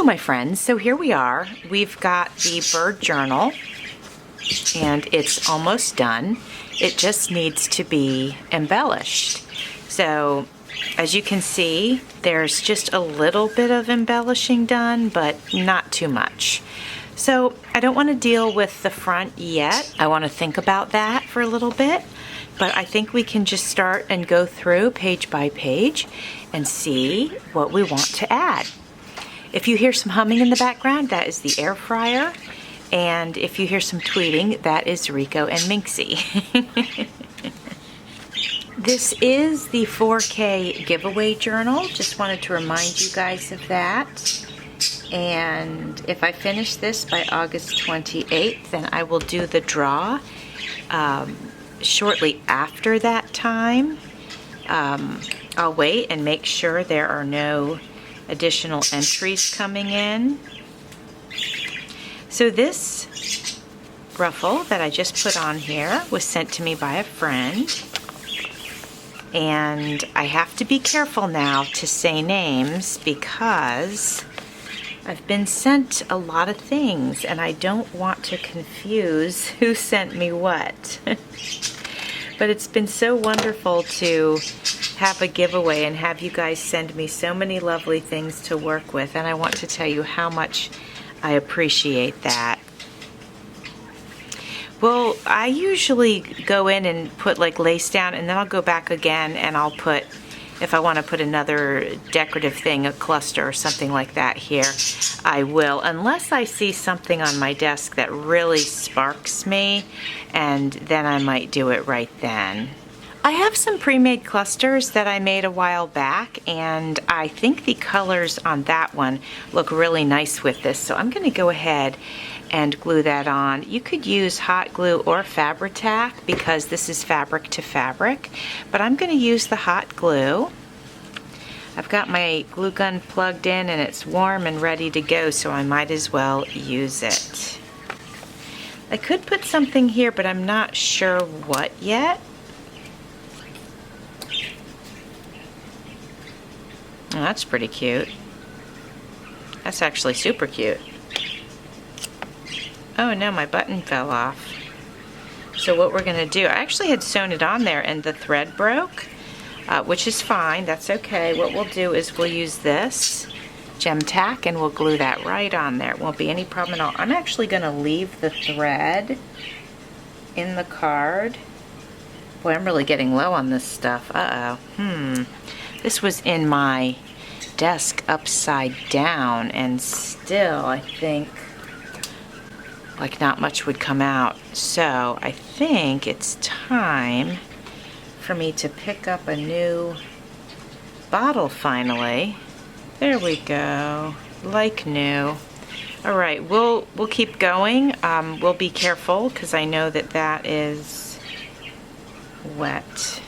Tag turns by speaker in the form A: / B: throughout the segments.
A: my friends, so here we are. We've got the bird journal and it's almost done. It just needs to be embellished. So as you can see, there's just a little bit of embellishing done, but not too much. So I don't want to deal with the front yet. I want to think about that for a little bit, but I think we can just start and go through page by page and see what we want to add. If you hear some humming in the background, that is the air fryer. And if you hear some tweeting, that is Rico and Minxie. This is the 4K giveaway journal. Just wanted to remind you guys of that. And if I finish this by August 28th, then I will do the draw shortly after that time. I'll wait and make sure there are no additional entries coming in. So this ruffle that I just put on here was sent to me by a friend, and I have to be careful now to say names because I've been sent a lot of things and I don't want to confuse who sent me what. But it's been so wonderful to have a giveaway and have you guys send me so many lovely things to work with, and I want to tell you how much I appreciate that. Well, I usually go in and put like lace down, and then I'll go back again and I'll put, if I want to put another decorative thing, a cluster or something like that here, I will, unless I see something on my desk that really sparks me, and then I might do it right then. I have some pre-made clusters that I made a while back, and I think the colors on that one look really nice with this, so I'm going to go ahead and glue that on. You could use hot glue or Fabri-Tac because this is fabric to fabric, but I'm going to use the hot glue. I've got my glue gun plugged in and it's warm and ready to go, so I might as well use it. I could put something here, but I'm not sure what yet. Oh, that's pretty cute. That's actually super cute. Oh no, my button fell off. So what we're gonna do, I actually had sewn it on there and the thread broke, which is fine, that's okay. What we'll do is we'll use this gem tack and we'll glue that right on there. It won't be any problem at all. I'm actually gonna leave the thread in the card. Boy, I'm really getting low on this stuff. This was in my desk upside down, and still I think like not much would come out. So I think it's time for me to pick up a new bottle finally. There we go, like new. All right, we'll keep going. We'll be careful because I know that that is wet.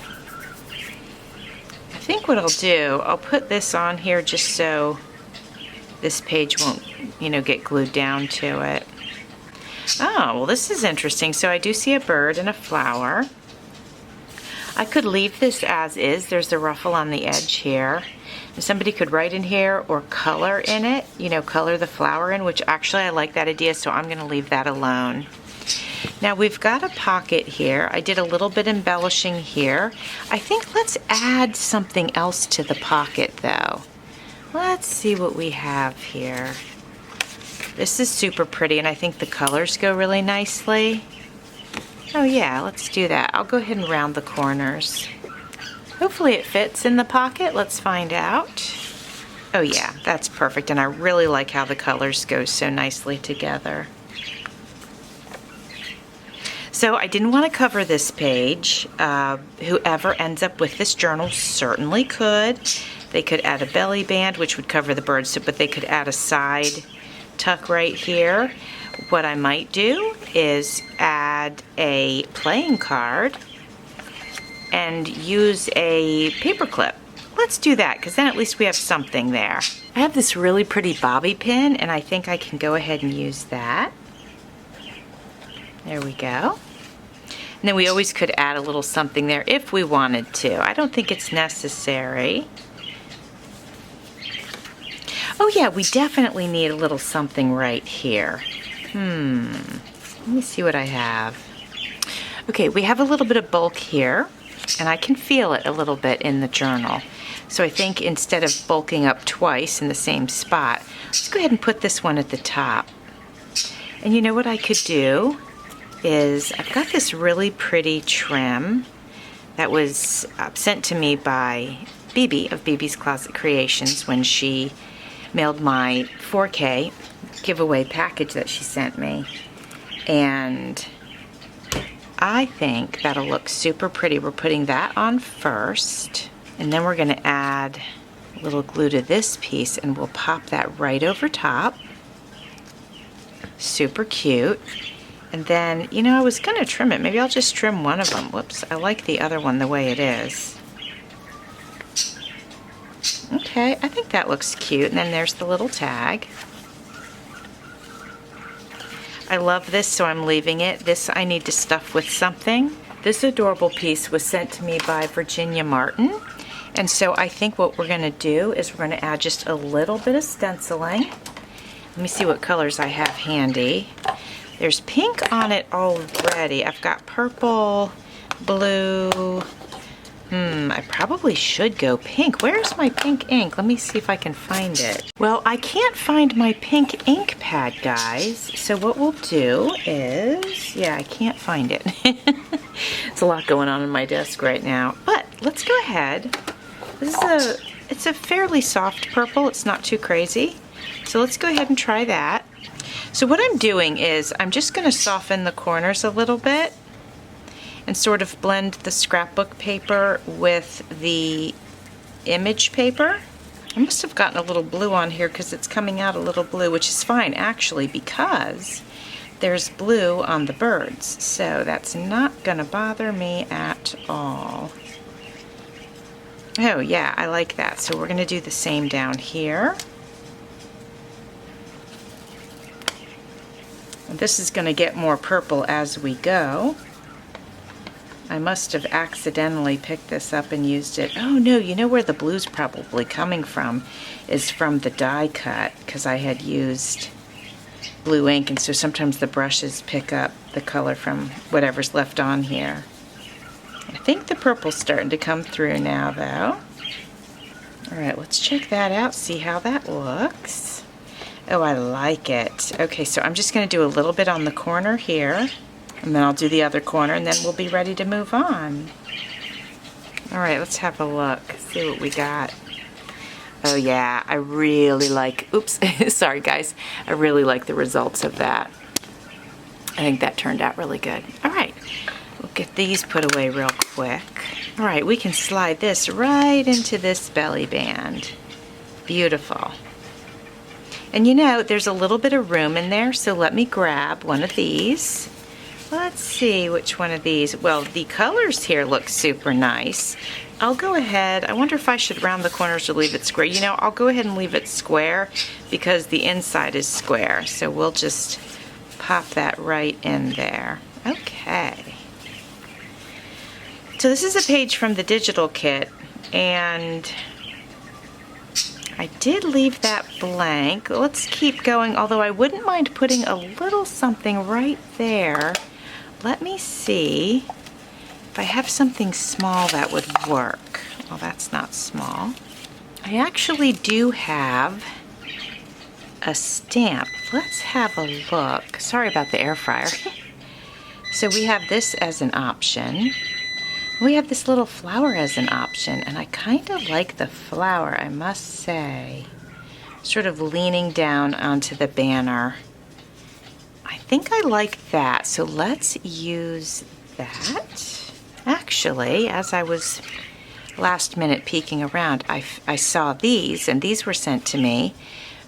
A: I think what I'll do, I'll put this on here just so this page won't, get glued down to it. Oh, well, this is interesting. So I do see a bird and a flower. I could leave this as is. There's the ruffle on the edge here. And somebody could write in here or color in it, color the flower in, which actually I like that idea, so I'm going to leave that alone. Now we've got a pocket here. I did a little bit embellishing here. I think let's add something else to the pocket though. Let's see what we have here. This is super pretty and I think the colors go really nicely. Oh yeah, let's do that. I'll go ahead and round the corners. Hopefully it fits in the pocket. Let's find out. Oh yeah, that's perfect, and I really like how the colors go so nicely together. So I didn't want to cover this page. Whoever ends up with this journal certainly could. They could add a belly band, which would cover the birds, but they could add a side tuck right here. What I might do is add a playing card and use a paper clip. Let's do that, because then at least we have something there. I have this really pretty bobby pin, and I think I can go ahead and use that. There we go. And then we always could add a little something there if we wanted to. I don't think it's necessary. Oh yeah, we definitely need a little something right here. Let me see what I have. Okay, we have a little bit of bulk here, and I can feel it a little bit in the journal. So I think instead of bulking up twice in the same spot, let's go ahead and put this one at the top. And you know what I could do is, I've got this really pretty trim that was sent to me by Bibi of Bibi's Closet Creations when she mailed my 4K giveaway package that she sent me. And I think that'll look super pretty. We're putting that on first, and then we're going to add a little glue to this piece, and we'll pop that right over top. Super cute. And then, you know, I was going to trim it. Maybe I'll just trim one of them. Whoops, I like the other one the way it is. Okay, I think that looks cute. And then there's the little tag. I love this, so I'm leaving it. This I need to stuff with something. This adorable piece was sent to me by Virginia Martin. And so I think what we're going to do is we're going to add just a little bit of stenciling. Let me see what colors I have handy. There's pink on it already. I've got purple, blue. I probably should go pink. Where's my pink ink? Let me see if I can find it. Well, I can't find my pink ink pad, guys. So what we'll do is, yeah, I can't find it. It's a lot going on my desk right now. But let's go ahead. It's a fairly soft purple. It's not too crazy. So let's go ahead and try that. So what I'm doing is I'm just going to soften the corners a little bit and sort of blend the scrapbook paper with the image paper. I must have gotten a little blue on here because it's coming out a little blue, which is fine actually because there's blue on the birds. So that's not going to bother me at all. Oh yeah, I like that. So we're going to do the same down here. And this is going to get more purple as we go. I must have accidentally picked this up and used it. Oh no, you know where the blue's probably coming from is from the die cut, because I had used blue ink, and so sometimes the brushes pick up the color from whatever's left on here. I think the purple's starting to come through now though. Alright, let's check that out, see how that looks. Oh, I like it. Okay, so I'm just going to do a little bit on the corner here. And then I'll do the other corner, and then we'll be ready to move on. All right, let's have a look, see what we got. Oh yeah, I really like, oops, sorry guys. I really like the results of that. I think that turned out really good. All right, we'll get these put away real quick. All right, we can slide this right into this belly band. Beautiful. And you know, there's a little bit of room in there, so let me grab one of these. Let's see which one of these. Well, the colors here look super nice. I'll go ahead, I wonder if I should round the corners or leave it square. You know, I'll go ahead and leave it square because the inside is square. So we'll just pop that right in there. Okay. So this is a page from the digital kit, and I did leave that blank. Let's keep going, although I wouldn't mind putting a little something right there. Let me see if I have something small that would work. Well, that's not small. I actually do have a stamp. Let's have a look. Sorry about the air fryer. So we have this as an option. We have this little flower as an option, and I kind of like the flower, I must say. Sort of leaning down onto the banner. I think I like that, so let's use that. Actually, as I was last minute peeking around, I saw these, and these were sent to me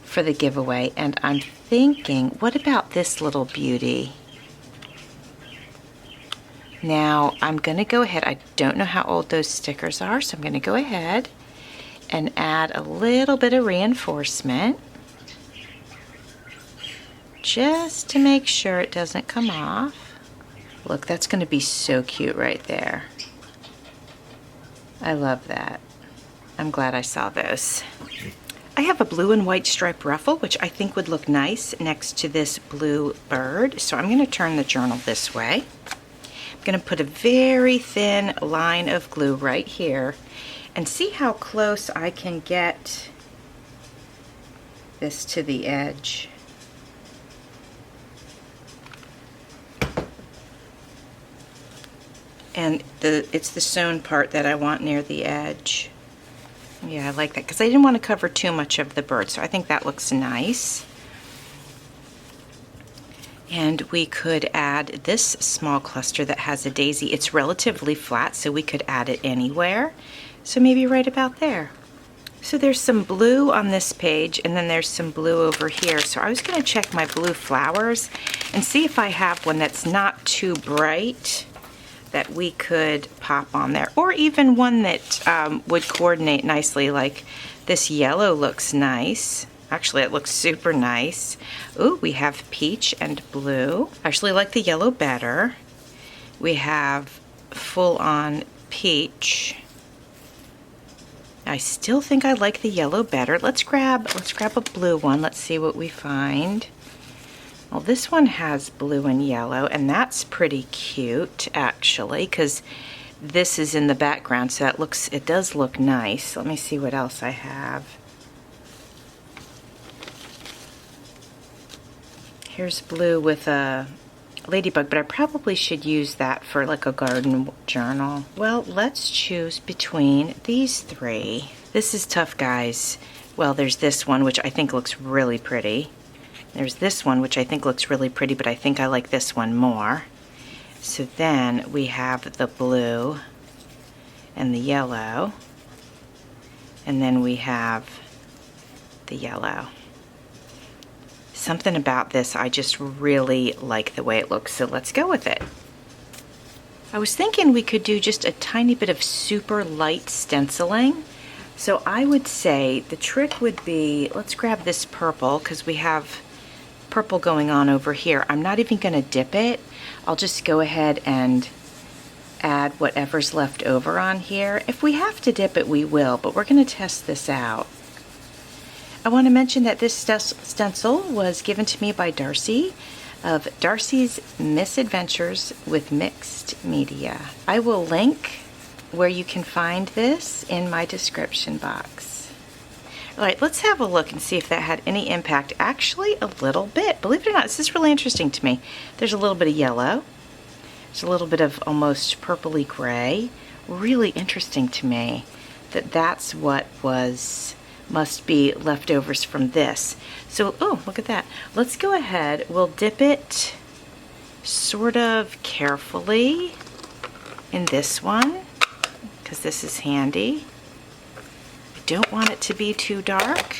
A: for the giveaway, and I'm thinking, what about this little beauty? Now, I'm going to go ahead, I don't know how old those stickers are, so I'm going to go ahead and add a little bit of reinforcement just to make sure it doesn't come off. Look, that's going to be so cute right there. I love that. I'm glad I saw those. I have a blue and white striped ruffle, which I think would look nice next to this blue bird. So I'm going to turn the journal this way. I'm going to put a very thin line of glue right here and see how close I can get this to the edge. And it's the sewn part that I want near the edge. Yeah, I like that because I didn't want to cover too much of the bird, so I think that looks nice. And we could add this small cluster that has a daisy. It's relatively flat, so we could add it anywhere. So maybe right about there. So there's some blue on this page, and then there's some blue over here. So I was going to check my blue flowers and see if I have one that's not too bright that we could pop on there, or even one that would coordinate nicely. Like this yellow looks nice. Actually, it looks super nice. Ooh, we have peach and blue. I actually like the yellow better. We have full-on peach. I still think I like the yellow better. Let's grab a blue one. Let's see what we find. Well, this one has blue and yellow, and that's pretty cute actually, because this is in the background, so it does look nice. Let me see what else I have. Here's blue with a ladybug, but I probably should use that for like a garden journal. Well, let's choose between these three. This is tough, guys. Well, there's this one, which I think looks really pretty. There's this one, which I think looks really pretty, but I think I like this one more. So then we have the blue and the yellow, and then we have the yellow. Something about this, I just really like the way it looks, so let's go with it. I was thinking we could do just a tiny bit of super light stenciling. So I would say the trick would be, let's grab this purple, because we have purple going on over here. I'm not even going to dip it. I'll just go ahead and add whatever's left over on here. If we have to dip it, we will, but we're going to test this out. I want to mention that this stencil was given to me by Darcy of Darcy's Misadventures with Mixed Media. I will link where you can find this in my description box. All right, let's have a look and see if that had any impact. Actually, a little bit. Believe it or not, this is really interesting to me. There's a little bit of yellow. There's a little bit of almost purpley gray. Really interesting to me that that's what must be leftovers from this. So, oh, look at that. Let's go ahead. We'll dip it sort of carefully in this one, because this is handy. I don't want it to be too dark.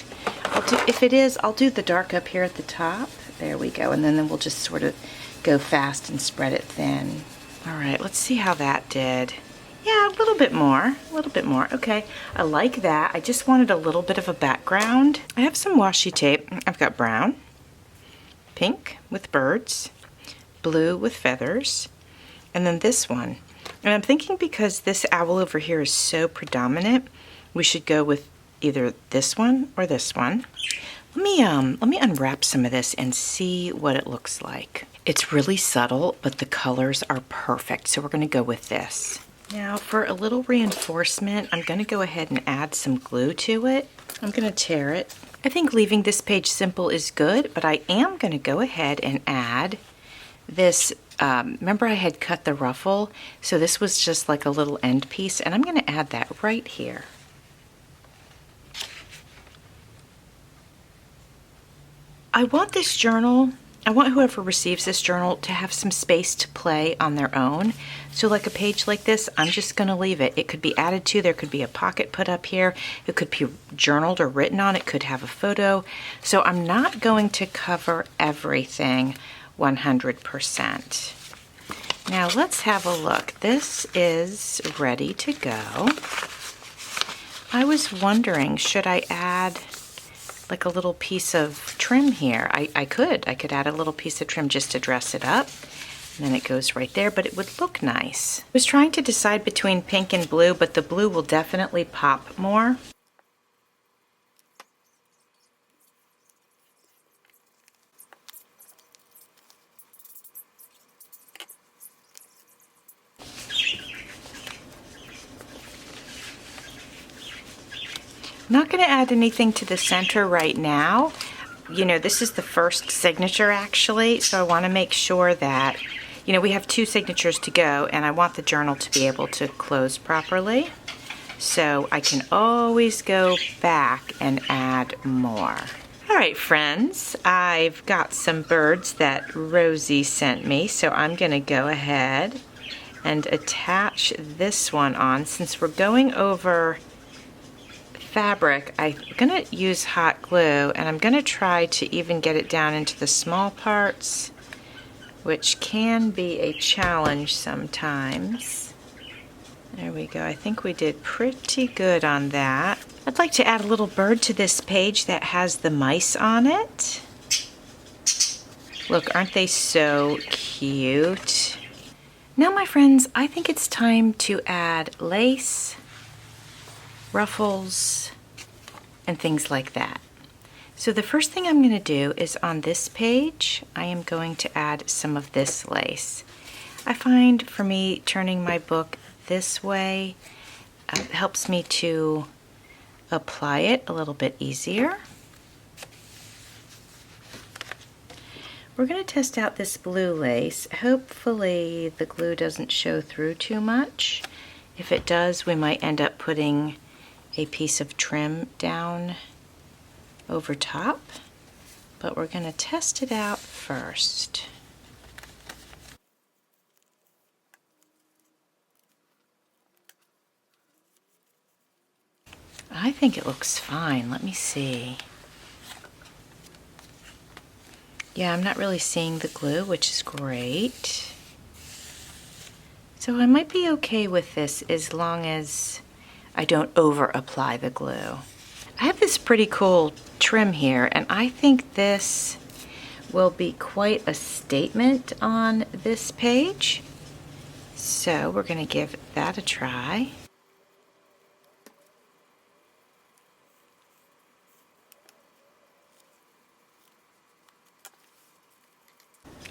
A: If it is, I'll do the dark up here at the top. There we go. And then we'll just sort of go fast and spread it thin. All right, let's see how that did. Yeah, a little bit more, Okay, I like that. I just wanted a little bit of a background. I have some washi tape. I've got brown, pink with birds, blue with feathers, and then this one. And I'm thinking because this owl over here is so predominant, we should go with either this one or this one. Let me unwrap some of this and see what it looks like. It's really subtle, but the colors are perfect, so we're going to go with this. Now for a little reinforcement, I'm going to go ahead and add some glue to it. I'm going to tear it. I think leaving this page simple is good, but I am going to go ahead and add this. Remember I had cut the ruffle, so this was just like a little end piece, and I'm going to add that right here. I want this journal, I want whoever receives this journal to have some space to play on their own. So like a page like this, I'm just going to leave it. It could be added to, there could be a pocket put up here, it could be journaled or written on, it could have a photo. So I'm not going to cover everything 100%. Now let's have a look. This is ready to go. I was wondering, should I add like a little piece of trim here? I could add a little piece of trim just to dress it up, and then it goes right there, but it would look nice. I was trying to decide between pink and blue, but the blue will definitely pop more. not going to add anything to the center right now. You know, this is the first signature actually, so I want to make sure that, you know, we have 2 signatures to go, and I want the journal to be able to close properly. So I can always go back and add more. All right, friends, I've got some birds that Rosie sent me, so I'm going to go ahead and attach this one on. Since we're going over fabric, I'm going to use hot glue, and I'm going to try to even get it down into the small parts, which can be a challenge sometimes. There we go. I think we did pretty good on that. I'd like to add a little bird to this page that has the mice on it. Look, aren't they so cute? Now, my friends, I think it's time to add lace, ruffles, and things like that. So the first thing I'm going to do is on this page, I am going to add some of this lace. I find for me turning my book this way helps me to apply it a little bit easier. We're going to test out this blue lace. Hopefully the glue doesn't show through too much. If it does, we might end up putting a piece of trim down over top, but we're going to test it out first. I think it looks fine. Let me see. Yeah, I'm not really seeing the glue, which is great. So I might be okay with this as long as I don't over apply the glue. I have this pretty cool trim here, and I think this will be quite a statement on this page. So we're going to give that a try.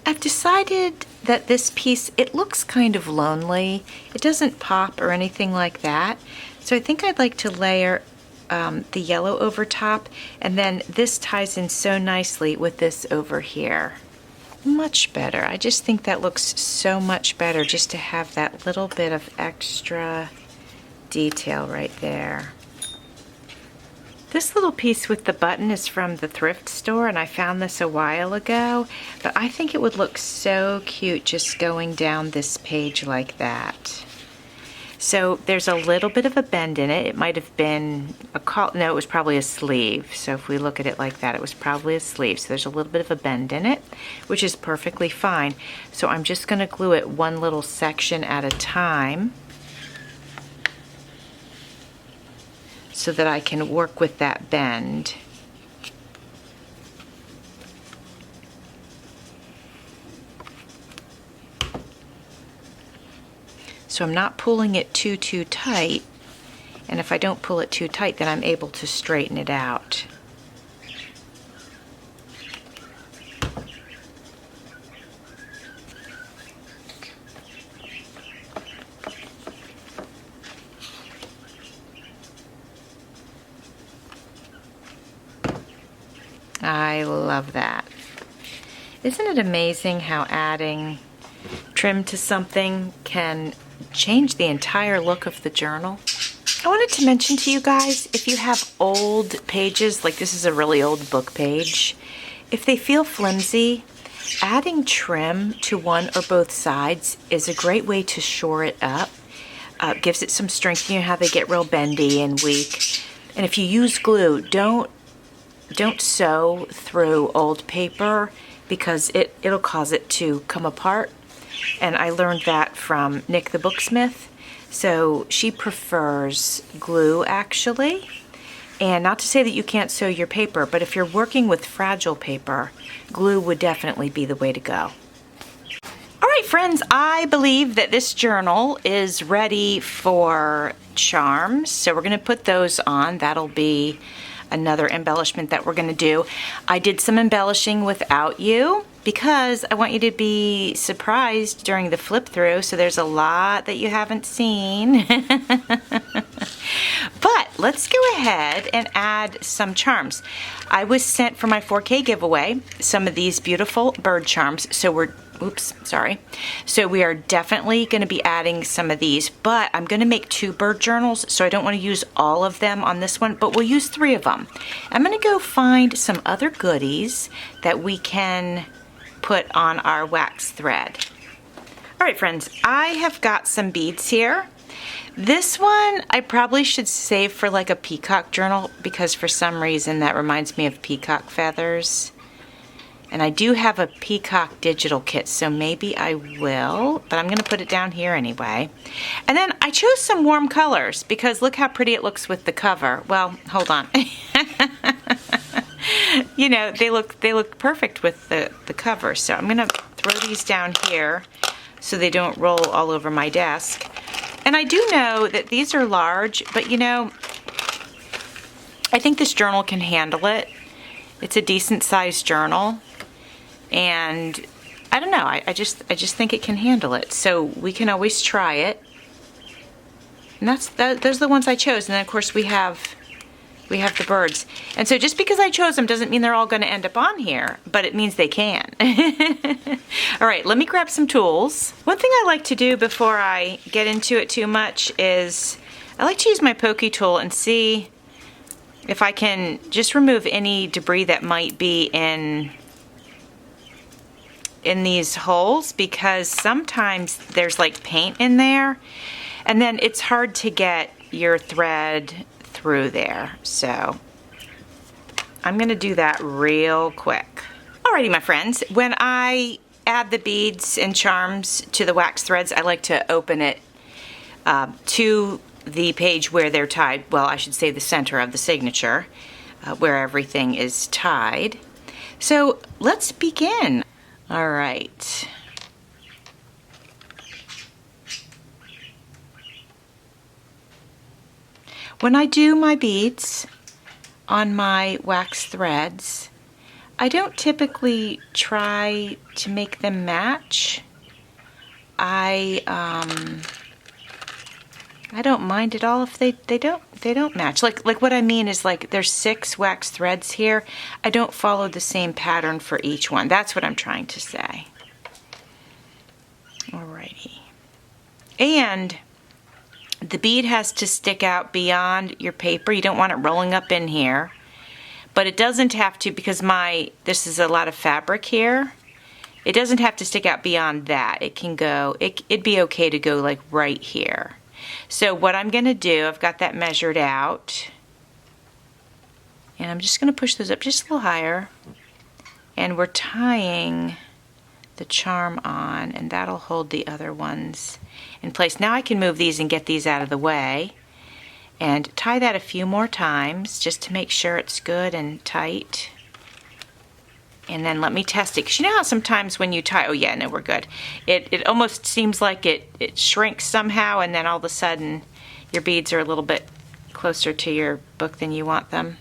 A: I've decided that this piece, it looks kind of lonely. It doesn't pop or anything like that. So I think I'd like to layer the yellow over top, and then this ties in so nicely with this over here. Much better. I just think that looks so much better just to have that little bit of extra detail right there. This little piece with the button is from the thrift store, and I found this a while ago, but I think it would look so cute just going down this page like that. So there's a little bit of a bend in it. It might have been no, it was probably a sleeve. So if we look at it like that, it was probably a sleeve. So there's a little bit of a bend in it, which is perfectly fine. So I'm just going to glue it one little section at a time, so that I can work with that bend. So I'm not pulling it too tight, and if I don't pull it too tight, then I'm able to straighten it out. I love that. Isn't it amazing how adding trim to something can change the entire look of the journal? I wanted to mention to you guys, if you have old pages, like this is a really old book page, if they feel flimsy, adding trim to one or both sides is a great way to shore it up. Gives it some strength. You know how they get real bendy and weak. And if you use glue, don't sew through old paper, because it'll cause it to come apart. And I learned that from Nick the Booksmith. So she prefers glue, actually. And not to say that you can't sew your paper, but if you're working with fragile paper, glue would definitely be the way to go. All right, friends, I believe that this journal is ready for charms. So we're going to put those on. That'll be another embellishment that we're going to do. I did some embellishing without you because I want you to be surprised during the flip through, so there's a lot that you haven't seen. But let's go ahead and add some charms. I was sent for my 4K giveaway some of these beautiful bird charms, so we are definitely going to be adding some of these, but I'm going to make 2 bird journals, so I don't want to use all of them on this one, but we'll use 3 of them. I'm going to go find some other goodies that we can put on our wax thread. All right, friends, I have got some beads here. This one I probably should save for like a peacock journal because for some reason that reminds me of peacock feathers. And I do have a peacock digital kit, so maybe I will, but I'm gonna put it down here anyway. And then I chose some warm colors because look how pretty it looks with the cover. Well, hold on. You know, they look perfect with the cover. So I'm gonna throw these down here so they don't roll all over my desk. And I do know that these are large, but you know, I think this journal can handle it. It's a decent sized journal. And I don't know, I just think it can handle it. So we can always try it. And those are the ones I chose. And then of course we have the birds. And so just because I chose them doesn't mean they're all going to end up on here, but it means they can. All right, let me grab some tools. One thing I like to do before I get into it too much is I like to use my pokey tool and see if I can just remove any debris that might be in these holes, because sometimes there's like paint in there and then it's hard to get your thread through there. So I'm gonna do that real quick. Alrighty, my friends, when I add the beads and charms to the wax threads, I like to open it to the page where they're tied. Well, I should say the center of the signature, where everything is tied. So let's begin. All right. When I do my beads on my wax threads, I don't typically try to make them match. I don't mind at all if they don't match. Like what I mean is, like, there's 6 wax threads here. I don't follow the same pattern for each one. That's what I'm trying to say. Alrighty. And the bead has to stick out beyond your paper. You don't want it rolling up in here. But it doesn't have to, because this is a lot of fabric here. It doesn't have to stick out beyond that. It can go, it'd be okay to go like right here. So what I'm going to do, I've got that measured out. And I'm just going to push those up just a little higher. And we're tying the charm on, and that'll hold the other ones in place. Now I can move these and get these out of the way and tie that a few more times just to make sure it's good and tight. And then let me test it, because you know how sometimes when you tie, oh yeah, no, we're good. It almost seems like it shrinks somehow, and then all of a sudden your beads are a little bit closer to your book than you want them.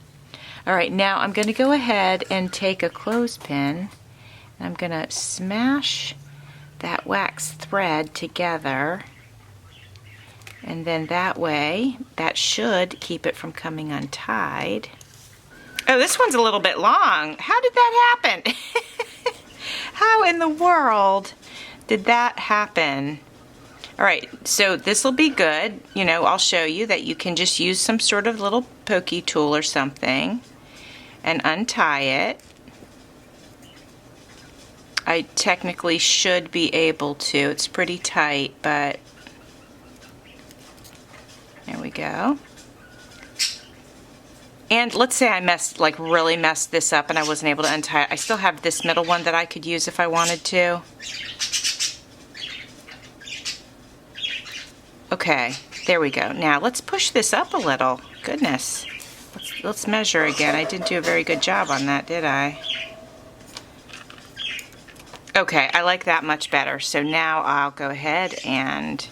A: All right, now I'm going to go ahead and take a clothespin. I'm going to smash that wax thread together, and then that way that should keep it from coming untied. Oh, this one's a little bit long. How did that happen? How in the world did that happen? All right, so this will be good. You know, I'll show you that you can just use some sort of little pokey tool or something and untie it. I technically should be able to. It's pretty tight, but there we go. And let's say I really messed this up and I wasn't able to untie it. I still have this middle one that I could use if I wanted to. Okay, there we go. Now let's push this up a little. Goodness. Let's measure again. I didn't do a very good job on that, did I? Okay, I like that much better. So now I'll go ahead and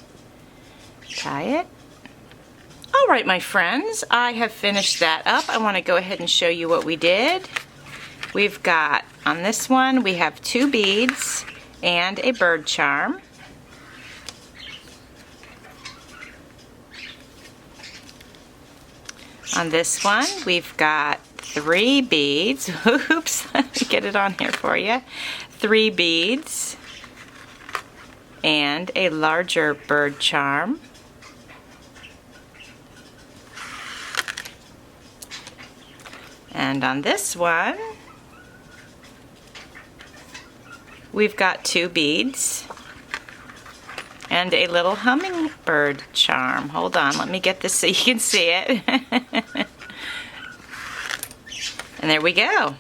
A: tie it. All right, my friends, I have finished that up. I want to go ahead and show you what we did. We've got, on this one, we have 2 beads and a bird charm. On this one, we've got 3 beads. Oops, let me get it on here for you. 3 beads and a larger bird charm. And on this one, we've got 2 beads and a little hummingbird charm. Hold on, let me get this so you can see it. And there we go.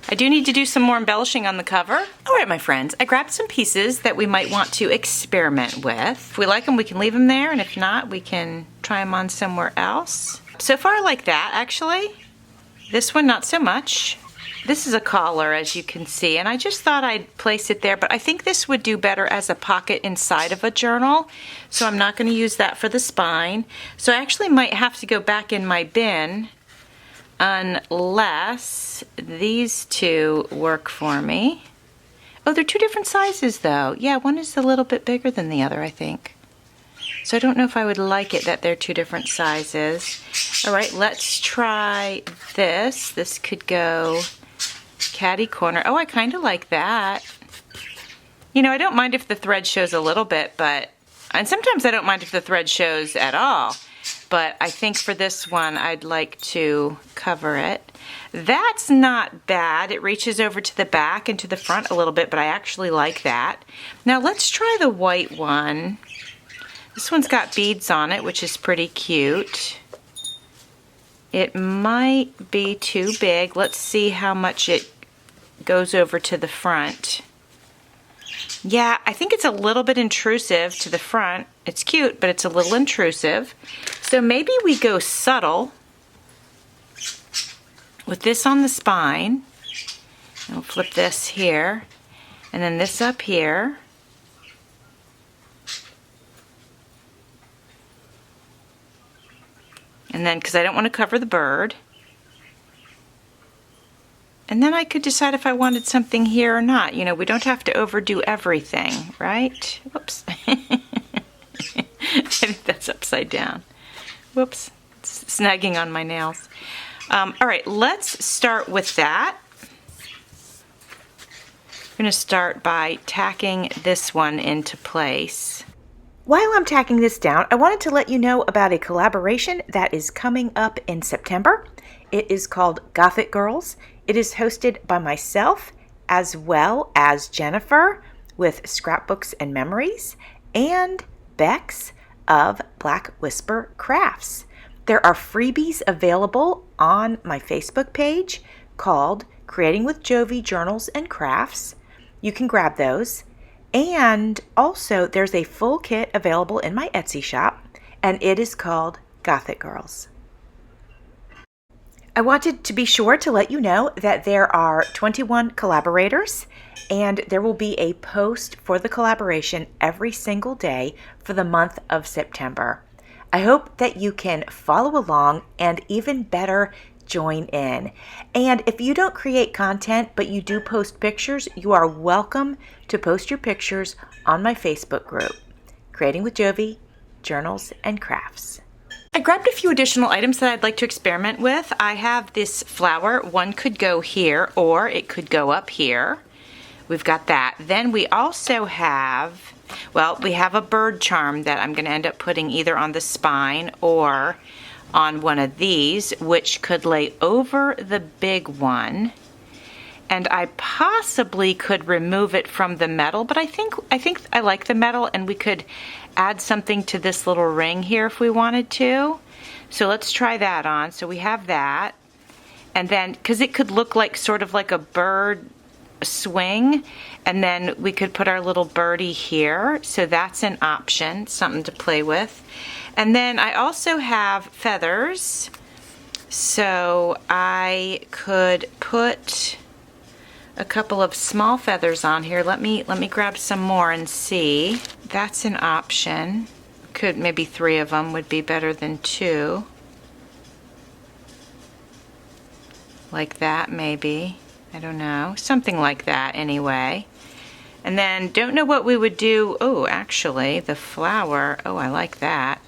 A: I do need to do some more embellishing on the cover. All right, my friends, I grabbed some pieces that we might want to experiment with. If we like them, we can leave them there, and if not, we can try them on somewhere else. So far, I like that, actually. This one, not so much. This is a collar, as you can see, and I just thought I'd place it there, but I think this would do better as a pocket inside of a journal, so I'm not going to use that for the spine. So I actually might have to go back in my bin unless these 2 work for me. Oh, they're 2 different sizes, though. Yeah, one is a little bit bigger than the other, I think. So I don't know if I would like it that they're 2 different sizes. All right, let's try this. This could go catty corner. Oh, I kind of like that. You know, I don't mind if the thread shows a little bit, and sometimes I don't mind if the thread shows at all, but I think for this one, I'd like to cover it. That's not bad. It reaches over to the back and to the front a little bit, but I actually like that. Now let's try the white one. This one's got beads on it, which is pretty cute. It might be too big. Let's see how much it goes over to the front. Yeah, I think it's a little bit intrusive to the front. It's cute, but it's a little intrusive. So maybe we go subtle with this on the spine. And we'll flip this here, and then this up here. And then, because I don't want to cover the bird. And then I could decide if I wanted something here or not. You know, we don't have to overdo everything, right? Whoops. I think that's upside down. Whoops. It's snagging on my nails. All right, let's start with that. I'm going to start by tacking this one into place. While I'm tacking this down, I wanted to let you know about a collaboration that is coming up in September. It is called Gothic Girls. It is hosted by myself as well as Jennifer with Scrapbooks and Memories and Bex of Black Whisper Crafts. There are freebies available on my Facebook page called Creating with Jovi Journals and Crafts. You can grab those. And also, there's a full kit available in my Etsy shop, and it is called Gothic Girls. I wanted to be sure to let you know that there are 21 collaborators, and there will be a post for the collaboration every single day for the month of September. I hope that you can follow along and even better, join in. And if you don't create content but you do post pictures, you are welcome to post your pictures on my Facebook group, Creating with Jovi, Journals and Crafts. I grabbed a few additional items that I'd like to experiment with. I have this flower. One could go here or it could go up here. We've got that. Then we also have, well, we have a bird charm that I'm going to end up putting either on the spine or on one of these, which could lay over the big one. And I possibly could remove it from the metal, but I think I like the metal, and we could add something to this little ring here if we wanted to. So let's try that on. So we have that. And then, because it could look like sort of like a bird swing, and then we could put our little birdie here. So that's an option, something to play with. And then I also have feathers. So I could put a couple of small feathers on here. Let me grab some more and see. That's an option. Could maybe 3 of them would be better than 2. Like that maybe. I don't know. Something like that anyway. And then don't know what we would do. Oh, actually, the flower. Oh, I like that.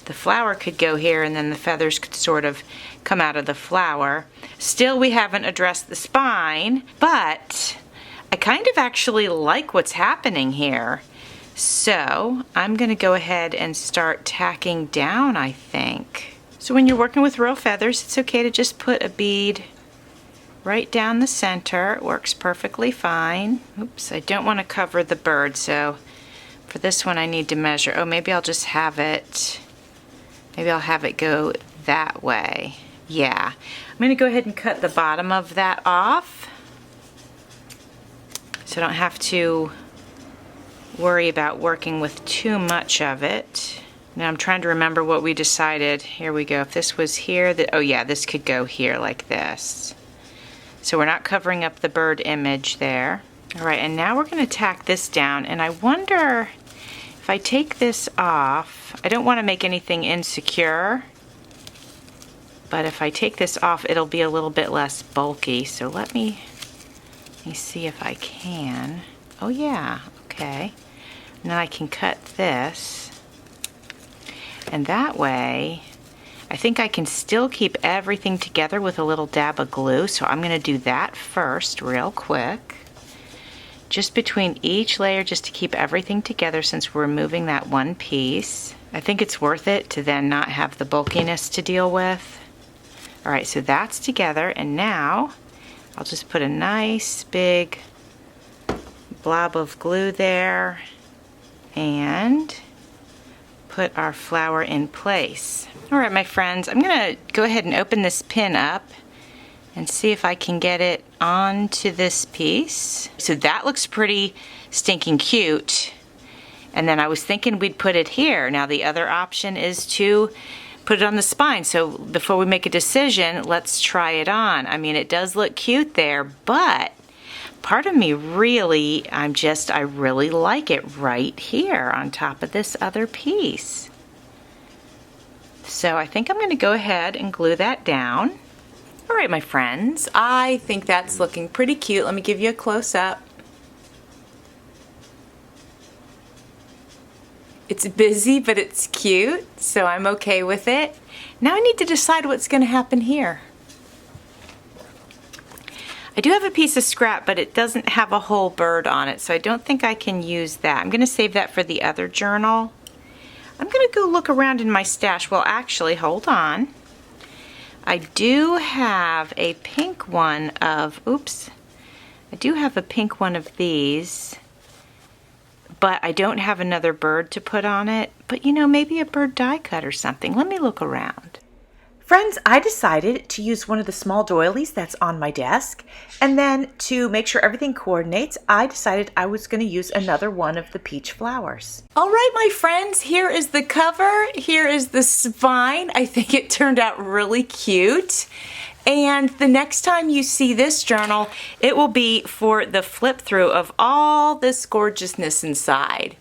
A: the flower could go here and then the feathers could sort of come out of the flower. Still, we haven't addressed the spine, but I kind of actually like what's happening here. So I'm gonna go ahead and start tacking down, I think. So when you're working with real feathers, it's okay to just put a bead right down the center. It works perfectly fine. Oops, I don't want to cover the bird, so for this one I need to measure. Oh, maybe I'll just have it, maybe I'll have it go that way. Yeah, I'm going to go ahead and cut the bottom of that off so I don't have to worry about working with too much of it. Now I'm trying to remember what we decided. Here we go. If this was here, oh yeah, this could go here like this. So we're not covering up the bird image there. All right, and now we're going to tack this down, and I wonder if I take this off, I don't want to make anything insecure, but if I take this off, it'll be a little bit less bulky. So let me see if I can. Oh yeah, okay. And then I can cut this, and that way I think I can still keep everything together with a little dab of glue. So I'm going to do that first real quick, just between each layer, just to keep everything together since we're removing that one piece. I think it's worth it to then not have the bulkiness to deal with. All right, so that's together, and now I'll just put a nice big blob of glue there and put our flower in place. All right, my friends, I'm gonna go ahead and open this pin up and see if I can get it onto this piece. So that looks pretty stinking cute. And then I was thinking we'd put it here. Now the other option is to put it on the spine. So before we make a decision, let's try it on. I mean, it does look cute there, but part of me really, I really like it right here on top of this other piece. So I think I'm gonna go ahead and glue that down. All right, my friends, I think that's looking pretty cute. Let me give you a close-up. It's busy, but it's cute, so I'm okay with it. Now I need to decide what's gonna happen here. I do have a piece of scrap, but it doesn't have a whole bird on it, so I don't think I can use that. I'm gonna save that for the other journal. I'm gonna go look around in my stash. Well, actually, hold on. I do have a pink one of, oops, I do have a pink one of these, but I don't have another bird to put on it. But you know, maybe a bird die cut or something. Let me look around. Friends, I decided to use one of the small doilies that's on my desk, and then to make sure everything coordinates, I decided I was going to use another one of the peach flowers. All right, my friends, here is the cover. Here is the spine. I think it turned out really cute. And the next time you see this journal, it will be for the flip through of all this gorgeousness inside.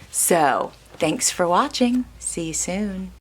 A: So, thanks for watching. See you soon.